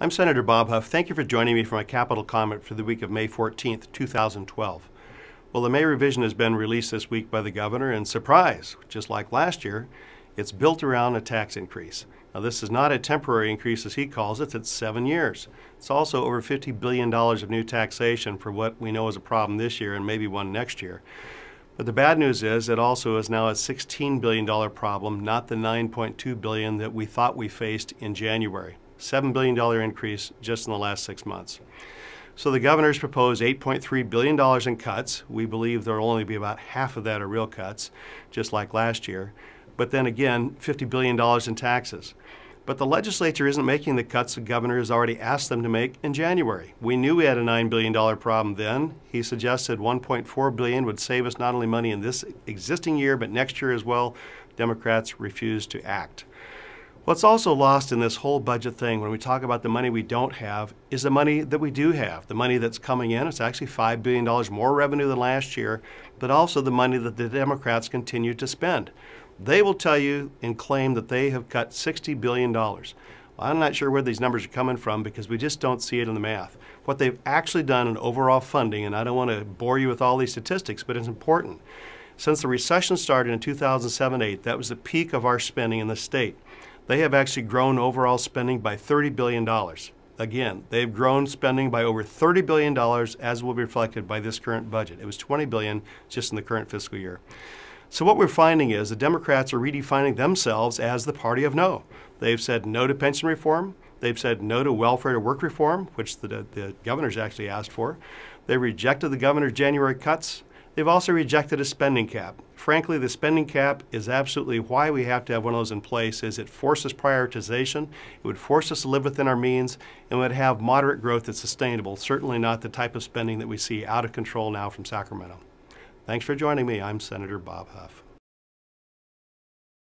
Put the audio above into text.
I'm Senator Bob Huff. Thank you for joining me for my capital comment for the week of May 14th, 2012. Well, the May revision has been released this week by the governor, and surprise, just like last year, it's built around a tax increase. Now, this is not a temporary increase, as he calls it. It's 7 years. It's also over $50 billion of new taxation for what we know is a problem this year and maybe one next year. But the bad news is it also is now a $16 billion problem, not the $9.2 billion that we thought we faced in January. $7 billion increase just in the last 6 months. So the governor's proposed $8.3 billion in cuts. We believe there will only be about half of that are real cuts, just like last year. But then again, $50 billion in taxes. But the legislature isn't making the cuts the governor has already asked them to make in January. We knew we had a $9 billion problem then. He suggested $1.4 billion would save us not only money in this existing year, but next year as well. Democrats refused to act. What's also lost in this whole budget thing when we talk about the money we don't have is the money that we do have, the money that's coming in. It's actually $5 billion more revenue than last year, but also the money that the Democrats continue to spend. They will tell you and claim that they have cut $60 billion. Well, I'm not sure where these numbers are coming from because we just don't see it in the math. What they've actually done in overall funding, and I don't want to bore you with all these statistics, but it's important. Since the recession started in 2007-8, that was the peak of our spending in the state. They have actually grown overall spending by $30 billion. Again, they've grown spending by over $30 billion, as will be reflected by this current budget. It was $20 billion just in the current fiscal year. So what we're finding is the Democrats are redefining themselves as the party of no. They've said no to pension reform. They've said no to welfare to work reform, which the governor's actually asked for. They rejected the governor's January cuts. They've also rejected a spending cap. Frankly, the spending cap is absolutely why we have to have one of those in place. Is it forces prioritization, it would force us to live within our means, and would have moderate growth that's sustainable, certainly not the type of spending that we see out of control now from Sacramento. Thanks for joining me. I'm Senator Bob Huff.